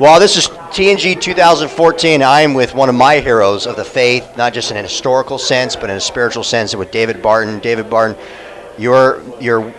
Well, this is TNG 2014. I am with one of my heroes of the faith, not just in a historical sense, but in a spiritual sense, with David Barton. David Barton, your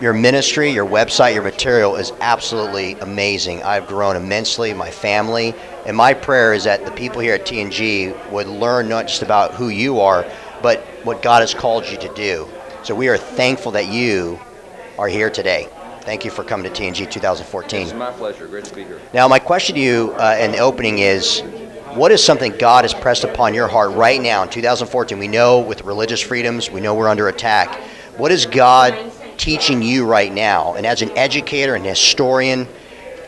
ministry, your website, your material is absolutely amazing. I've grown immensely, my family, and my prayer is that the people here at TNG would learn not just about who you are, but what God has called you to do. So we are thankful that you are here today. Thank you for coming to TNG 2014. It's my pleasure. Great to be here. Now, my question to you in the opening is, what is something God has pressed upon your heart right now in 2014? We know with religious freedoms, we know we're under attack. What is God teaching you right now? And as an educator and historian,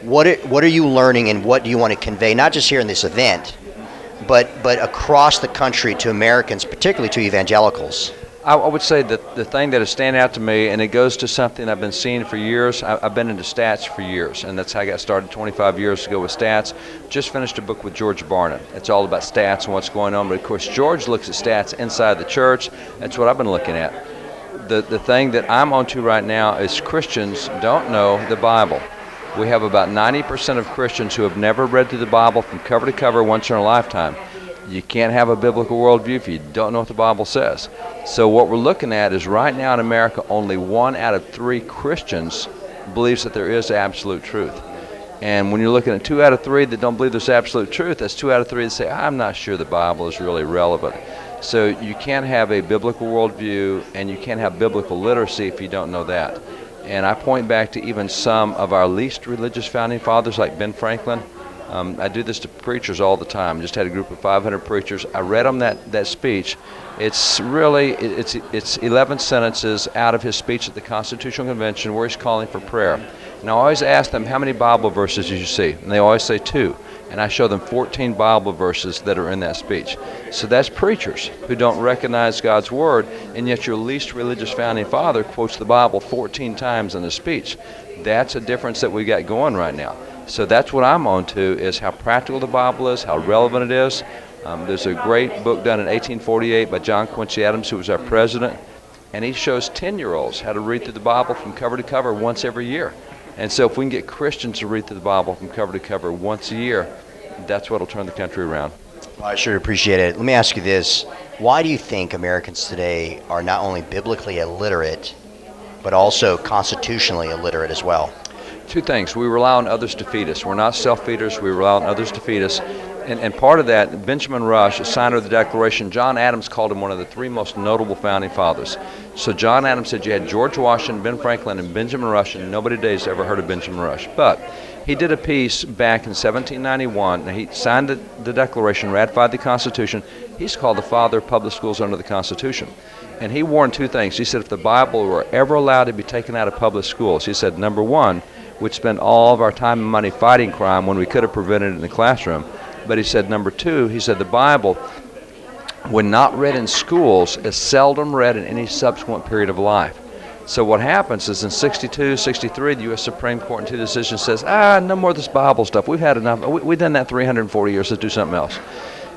what are you learning and what do you want to convey, not just here in this event, but across the country to Americans, particularly to evangelicals? I would say that the thing that is standing out to me, and it goes to something I've been seeing for years. I've been into stats for years, and that's how I got started 25 years ago with stats. Just finished a book with George Barton. It's all about stats and what's going on. But of course, George looks at stats inside the church. That's what I've been looking at. The thing that I'm onto right now is Christians don't know the Bible. We have about 90% of Christians who have never read through the Bible from cover to cover once in a lifetime. You can't have a biblical worldview if you don't know what the Bible says. So what we're looking at is right now in America, only 1 out of 3 Christians believes that there is absolute truth. And when you're looking at 2 out of 3 that don't believe there's absolute truth, that's 2 out of 3 that say, I'm not sure the Bible is really relevant. So you can't have a biblical worldview and you can't have biblical literacy if you don't know that. And I point back to even some of our least religious founding fathers like Ben Franklin. I do this to preachers all the time. Just had a group of 500 preachers. I read them that speech. It's really, it's 11 sentences out of his speech at the Constitutional Convention where he's calling for prayer. And I always ask them, how many Bible verses did you see? And they always say 2. And I show them 14 Bible verses that are in that speech. So that's preachers who don't recognize God's Word, and yet your least religious founding father quotes the Bible 14 times in a speech. That's a difference that we got going right now. So that's what I'm on to, is how practical the Bible is, how relevant it is. There's a great book done in 1848 by John Quincy Adams, who was our president, and he shows 10-year-olds how to read through the Bible from cover to cover once every year. And so if we can get Christians to read through the Bible from cover to cover once a year, that's what will turn the country around. Well, I sure appreciate it. Let me ask you this. Why do you think Americans today are not only biblically illiterate, but also constitutionally illiterate as well? 2 things. We rely on others to feed us. We're not self-feeders. We rely on others to feed us. And part of that, Benjamin Rush, a signer of the Declaration, John Adams called him one of the 3 most notable founding fathers. So John Adams said you had George Washington, Ben Franklin, and Benjamin Rush, and nobody today has ever heard of Benjamin Rush. But he did a piece back in 1791, and he signed the Declaration, ratified the Constitution. He's called the father of public schools under the Constitution. And he warned 2 things. He said if the Bible were ever allowed to be taken out of public schools, he said, number 1, we'd spend all of our time and money fighting crime when we could have prevented it in the classroom. But he said, number 2, he said the Bible, when not read in schools, is seldom read in any subsequent period of life. So what happens is in 62, 63, the U.S. Supreme Court in 2 decisions says, no more of this Bible stuff. We've had enough. We've done that 340 years. Let's do something else.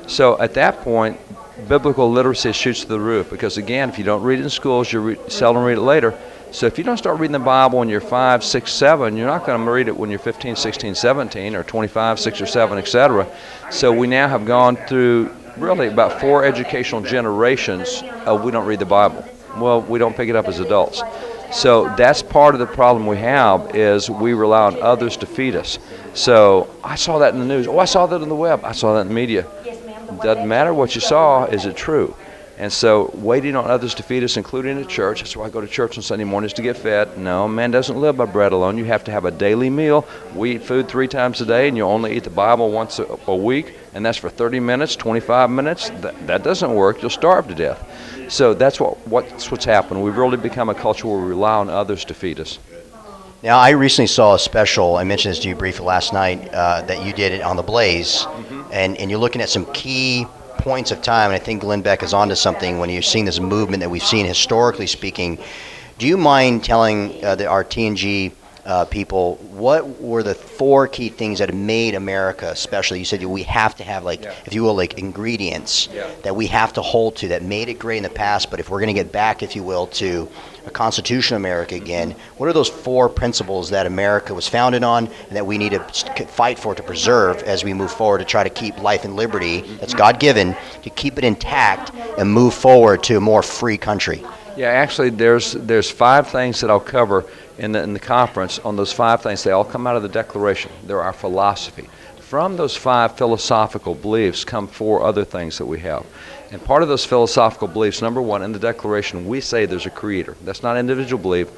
So at that point, biblical literacy shoots through the roof because, again, if you don't read it in schools, you seldom read it later. So if you don't start reading the Bible when you're 5, 6, 7, you're not going to read it when you're 15, 16, 17, or 25, 6, or 7, etc. So we now have gone through really about 4 educational generations of we don't read the Bible. Well, we don't pick it up as adults. So that's part of the problem we have is we rely on others to feed us. So I saw that in the news. Oh, I saw that on the web. I saw that in the media. Doesn't matter what you saw. Is it true? And so waiting on others to feed us, including the church. That's why I go to church on Sunday mornings to get fed. No, man doesn't live by bread alone. You have to have a daily meal. We eat food 3 times a day, and you only eat the Bible once a week, and that's for 30 minutes, 25 minutes. That doesn't work. You'll starve to death. So that's what's happened. We've really become a culture where we rely on others to feed us. Now, I recently saw a special, I mentioned this to you briefly last night, that you did it on the Blaze, and you're looking at some key points of time, and I think Glenn Beck is onto something when you're seeing this movement that we've seen historically speaking. Do you mind telling our TNG people what were the 4 key things that have made America special? You said we have to have, if you will, ingredients that we have to hold to that made it great in the past, but if we're going to get back, if you will, to a constitutional America again, what are those 4 principles that America was founded on and that we need to fight for, to preserve as we move forward, to try to keep life and liberty that's God-given, to keep it intact and move forward to a more free country? Yeah, actually, there's 5 things that I'll cover in the conference. On those 5 things, they all come out of the Declaration. They're our philosophy. From those 5 philosophical beliefs come 4 other things that we have. And part of those philosophical beliefs, number 1, in the Declaration, we say there's a creator. That's not individual belief.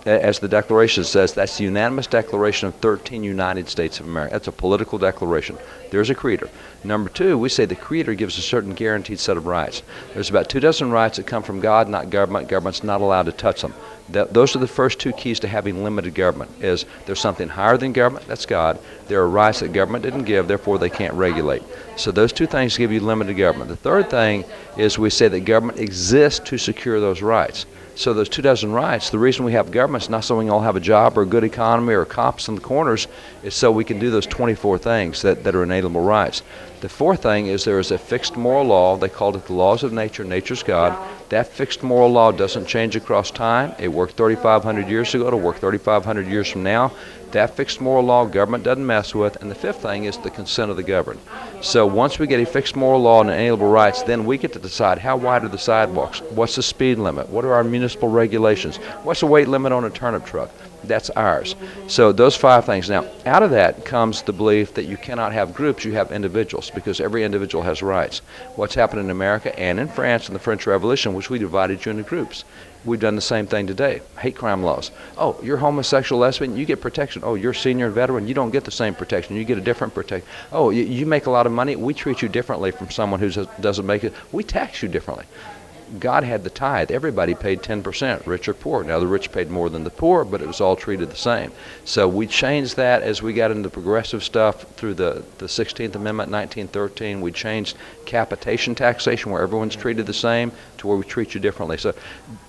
As the Declaration says, that's the unanimous declaration of 13 United States of America. That's a political declaration. There's a creator. Number 2, we say the creator gives a certain guaranteed set of rights. There's about 24 rights that come from God, not government. Government's not allowed to touch them. Those are the first 2 keys to having limited government. Is there's something higher than government, that's God. There are rights that government didn't give, therefore they can't regulate. So those 2 things give you limited government. The third thing is we say that government exists to secure those rights. So those 24 rights, the reason we have government is not so we can all have a job or a good economy or cops in the corners, is so we can do those 24 things that are inalienable rights. The fourth thing is there is a fixed moral law. They called it the laws of nature. Nature's God. That fixed moral law doesn't change across time. It worked 3,500 years ago. It'll work 3,500 years from now. That fixed moral law, government doesn't mess with. And the fifth thing is the consent of the governed. So once we get a fixed moral law and inalienable rights, then we get to decide how wide are the sidewalks, what's the speed limit, what are our municipal regulations, what's the weight limit on a turnip truck. That's ours. So those 5 things. Now, out of that comes the belief that you cannot have groups, you have individuals, because every individual has rights. What's happened in America and in France in the French Revolution, which we divided you into groups. We've done the same thing today. Hate crime laws. Oh, you're homosexual, lesbian, you get protection. Oh, you're a senior veteran, you don't get the same protection. You get a different protection. Oh, you make a lot of money, we treat you differently from someone who doesn't make it. We tax you differently. God had the tithe. Everybody paid 10%, rich or poor. Now, the rich paid more than the poor, but it was all treated the same. So we changed that as we got into progressive stuff through the 16th Amendment, 1913. We changed capitation taxation, where everyone's treated the same, to where we treat you differently. So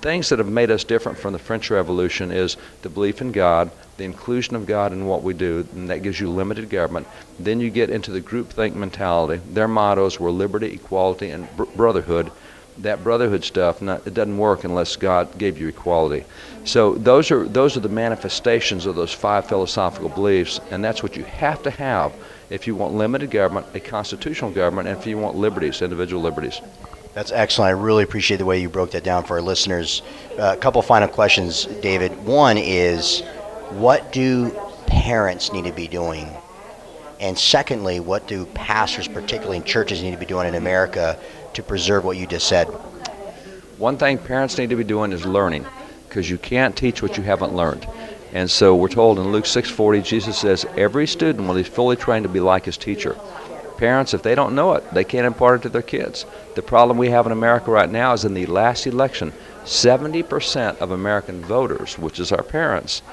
things that have made us different from the French Revolution is the belief in God, the inclusion of God in what we do, and that gives you limited government. Then you get into the groupthink mentality. Their mottos were liberty, equality, and brotherhood. That brotherhood stuff, it doesn't work unless God gave you equality. So those are the manifestations of those 5 philosophical beliefs, and that's what you have to have if you want limited government, a constitutional government, and if you want liberties, individual liberties. That's excellent. I really appreciate the way you broke that down for our listeners. A couple final questions, David. One is, what do parents need to be doing? And secondly, what do pastors, particularly in churches, need to be doing in America to preserve what you just said? One thing parents need to be doing is learning, because you can't teach what you haven't learned. And so we're told in Luke 6:40, Jesus says, every student will be fully trained to be like his teacher. Parents, if they don't know it, they can't impart it to their kids. The problem we have in America right now is in the last election, 70% of American voters, which is our parents,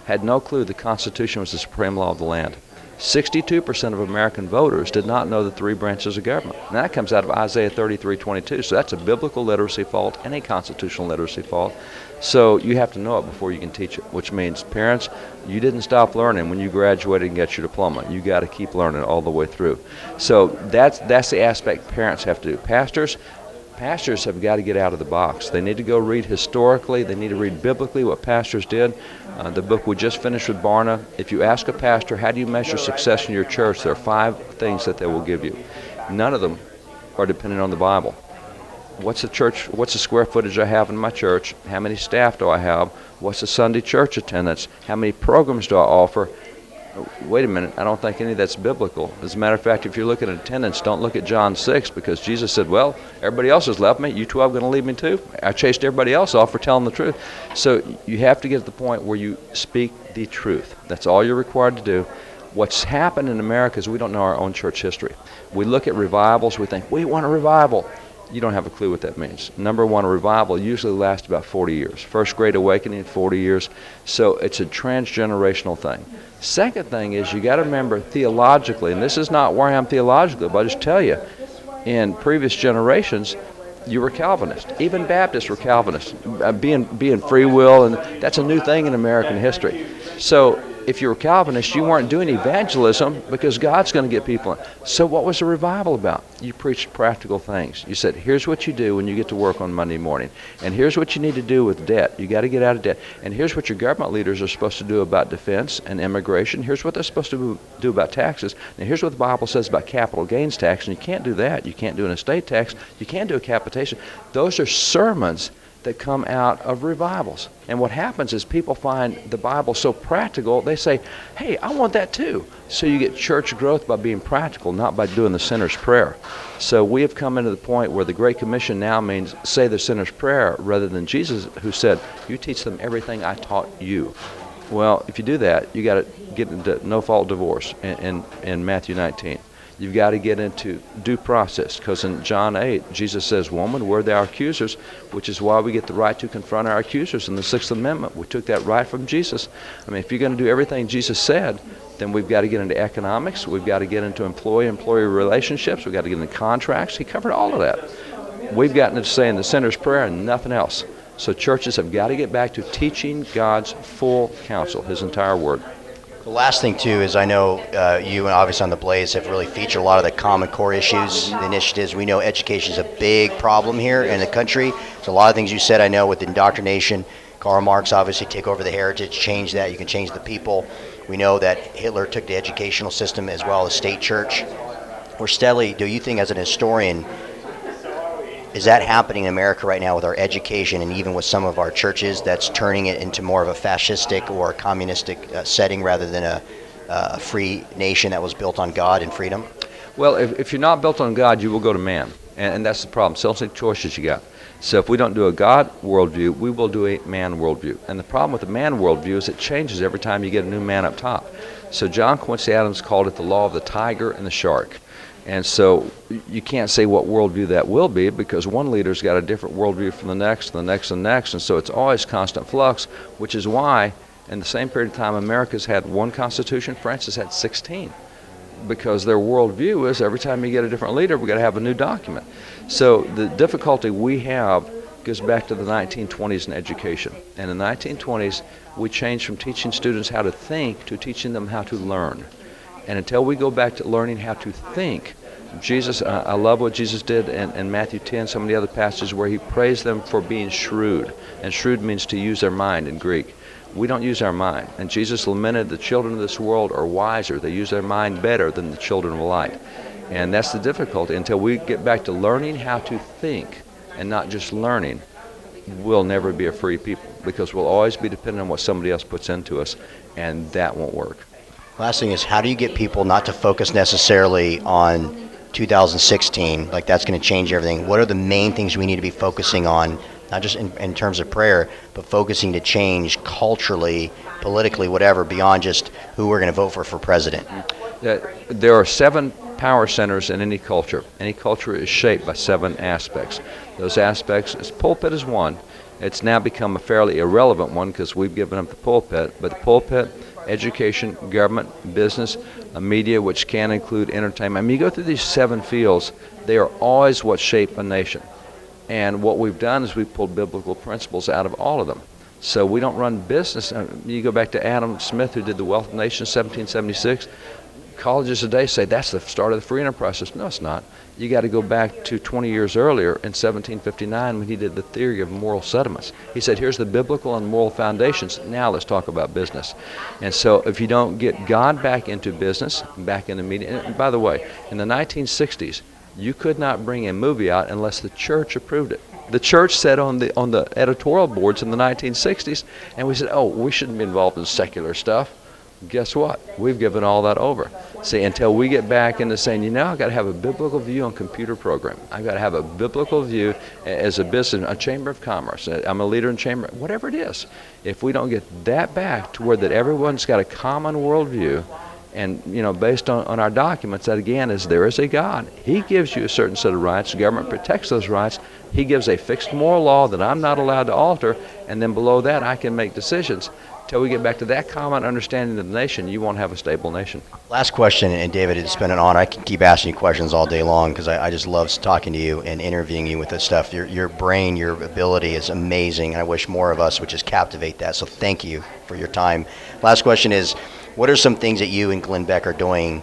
had no clue the Constitution was the supreme law of the land. 62% of American voters did not know the 3 branches of government. And that comes out of Isaiah 33:22. So that's a biblical literacy fault and a constitutional literacy fault. So you have to know it before you can teach it, which means parents, you didn't stop learning when you graduated and got your diploma. You got to keep learning all the way through. So that's the aspect parents have to do. Pastors have got to get out of the box. They need to go read historically. They need to read biblically what pastors did. The book we just finished with Barna, if you ask a pastor, how do you measure success in your church, there are 5 things that they will give you. None of them are dependent on the Bible. What's the square footage I have in my church? How many staff do I have? What's the Sunday church attendance? How many programs do I offer? Wait a minute, I don't think any of that's biblical. As a matter of fact, if you're looking at attendance, don't look at John 6, because Jesus said, well, everybody else has left me. You 12 going to leave me too? I chased everybody else off for telling the truth. So you have to get to the point where you speak the truth. That's all you're required to do. What's happened in America is we don't know our own church history. We look at revivals, we think, we want a revival. You don't have a clue what that means. Number one, a revival usually lasts about 40 years. First Great Awakening, 40 years. So it's a transgenerational thing. Second thing is you got to remember theologically, and this is not where I am theologically, but I just tell you, in previous generations, you were Calvinist. Even Baptists were Calvinists, being free will, and that's a new thing in American history. So if you were Calvinist, you weren't doing evangelism because God's going to get people in. So what was the revival about? You preached practical things. You said, here's what you do when you get to work on Monday morning. And here's what you need to do with debt. You got to get out of debt. And here's what your government leaders are supposed to do about defense and immigration. Here's what they're supposed to do about taxes. And here's what the Bible says about capital gains tax. And you can't do that. You can't do an estate tax. You can't do a capitation. Those are sermons that come out of revivals. And what happens is people find the Bible so practical, they say, hey, I want that too. So you get church growth by being practical, not by doing the sinner's prayer. So we have come into the point where the Great Commission now means say the sinner's prayer rather than Jesus, who said, you teach them everything I taught you. Well, if you do that, you got to get into no-fault divorce in Matthew 19. You've got to get into due process, because in John 8, Jesus says, woman, where are our accusers? Which is why we get the right to confront our accusers in the Sixth Amendment. We took that right from Jesus. I mean, if you're going to do everything Jesus said, then we've got to get into economics. We've got to get into employee-employee relationships. We've got to get into contracts. He covered all of that. We've gotten into saying the sinner's prayer and nothing else. So churches have got to get back to teaching God's full counsel, his entire word. The last thing, too, is I know you and obviously on the Blaze have really featured a lot of the Common Core issues, the initiatives. We know education is a big problem here in the country. There's a lot of things you said, I know, with indoctrination. Karl Marx obviously take over the heritage, change that. You can change the people. We know that Hitler took the educational system as well as state church. We're steadily, do you think as an historian, is that happening in America right now with our education and even with some of our churches that's turning it into more of a fascistic or communistic setting rather than a free nation that was built on God and freedom? Well, if you're not built on God, you will go to man. And that's the problem. So the choices you got. So if we don't do a God worldview, we will do a man worldview. And the problem with the man worldview is it changes every time you get a new man up top. So John Quincy Adams called it the law of the tiger and the shark. And so you can't say what worldview that will be, because one leader's got a different worldview from the next, and the next, and the next. And so it's always constant flux, which is why in the same period of time America's had one constitution, France has had 16. Because their worldview is every time you get a different leader, we've got to have a new document. So the difficulty we have goes back to the 1920s in education. And in the 1920s, we changed from teaching students how to think to teaching them how to learn. And until we go back to learning how to think, Jesus, I love what Jesus did in Matthew 10, some of the other passages where he praised them for being shrewd. And shrewd means to use their mind in Greek. We don't use our mind. And Jesus lamented the children of this world are wiser. They use their mind better than the children of light. And that's the difficulty. Until we get back to learning how to think and not just learning, we'll never be a free people, because we'll always be dependent on what somebody else puts into us, and that won't work. Last thing is, how do you get people not to focus necessarily on 2016, like that's going to change everything? What are the main things we need to be focusing on, not just in terms of prayer, but focusing to change culturally, politically, whatever, beyond just who we're going to vote for president? There are 7 power centers in any culture. Any culture is shaped by 7 aspects. Those aspects, pulpit is one. It's now become a fairly irrelevant one because we've given up the pulpit, but the pulpit, education, government, business, media, which can include entertainment. I mean, you go through these 7 fields, they are always what shape a nation. And what we've done is we've pulled biblical principles out of all of them. So we don't run business. You go back to Adam Smith, who did the Wealth of Nations, 1776. Colleges today say that's the start of the free enterprise system. No, it's not. You got to go back to 20 years earlier in 1759 when he did the theory of moral sentiments. He said, here's the biblical and moral foundations. Now let's talk about business. And so if you don't get God back into business, back into media, and by the way, in the 1960s, you could not bring a movie out unless the church approved it. The church said on the editorial boards in the 1960s, and we said, oh, we shouldn't be involved in secular stuff. Guess what? We've given all that over. See, until we get back into saying, I've got to have a biblical view on computer programming. I've got to have a biblical view as a business, a chamber of commerce. I'm a leader in chamber, whatever it is. If we don't get that back to where that everyone's got a common worldview, and based on our documents, that again is there is a God. He gives you a certain set of rights. The government protects those rights. He gives a fixed moral law that I'm not allowed to alter, and then below that I can make decisions. Till we get back to that common understanding of the nation, you won't have a stable nation. Last question, and David, it's been an honor. I can keep asking you questions all day long because I just love talking to you and interviewing you with this stuff. Your brain, your ability is amazing, and I wish more of us would just captivate that. So thank you for your time. Last question is, What are some things that you and Glenn Beck are doing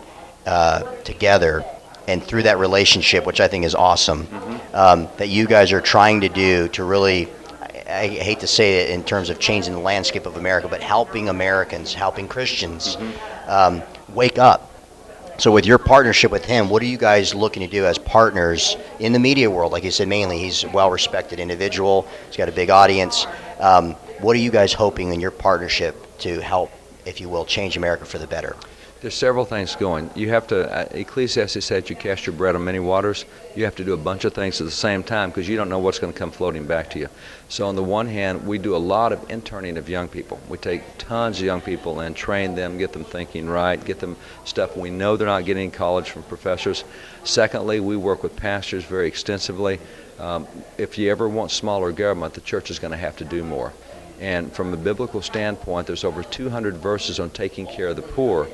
together, and through that relationship, which I think is awesome, that you guys are trying to do to really, I hate to say it in terms of changing the landscape of America, but helping Americans, helping Christians wake up? So with your partnership with him, what are you guys looking to do as partners in the media world? Like you said, mainly he's a well-respected individual. He's got a big audience. What are you guys hoping in your partnership to help, if you will, change America for the better? There's several things going. You have to, Ecclesiastes said, you cast your bread on many waters. You have to do a bunch of things at the same time because you don't know what's going to come floating back to you. So on the one hand, we do a lot of interning of young people. We take tons of young people and train them, get them thinking right, get them stuff we know they're not getting in college from professors. Secondly, we work with pastors very extensively. If you ever want smaller government, the church is going to have to do more. And from a biblical standpoint, there's over 200 verses on taking care of the poor,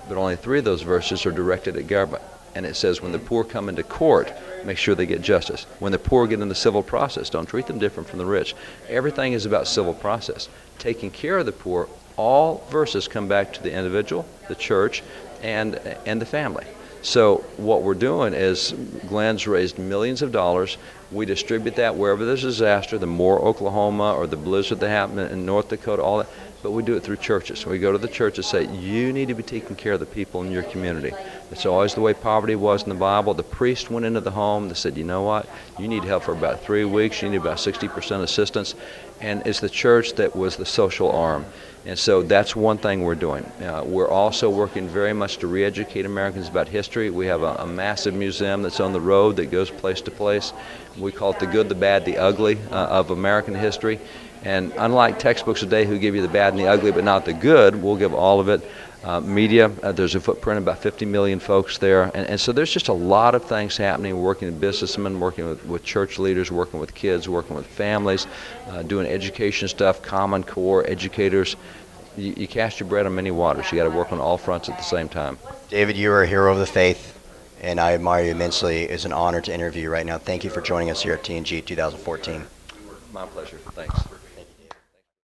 but only 3 of those verses are directed at government. And it says when the poor come into court, make sure they get justice. When the poor get in the civil process, don't treat them different from the rich. Everything is about civil process. Taking care of the poor, all verses come back to the individual, the church, and the family. So what we're doing is Glenn's raised millions of dollars. We distribute that wherever there's a disaster, the Moore, Oklahoma, or the blizzard that happened in North Dakota, all that. But we do it through churches. We go to the church and say, you need to be taking care of the people in your community. It's always the way poverty was in the Bible. The priest went into the home. They said, you know what? You need help for about 3 weeks. You need about 60% assistance. And it's the church that was the social arm. And so that's one thing we're doing. We're also working very much to re-educate Americans about history. We have a massive museum that's on the road that goes place to place. We call it the good, the bad, the ugly of American history. And unlike textbooks today who give you the bad and the ugly but not the good, we'll give all of it. Media, there's a footprint of about 50 million folks there. And so there's just a lot of things happening. We're working with businessmen, working with church leaders, working with kids, working with families, doing education stuff, Common Core, educators. You cast your bread on many waters. You got to work on all fronts at the same time. David, you are a hero of the faith, and I admire you immensely. It's an honor to interview you right now. Thank you for joining us here at TNG 2014. My pleasure. Thanks.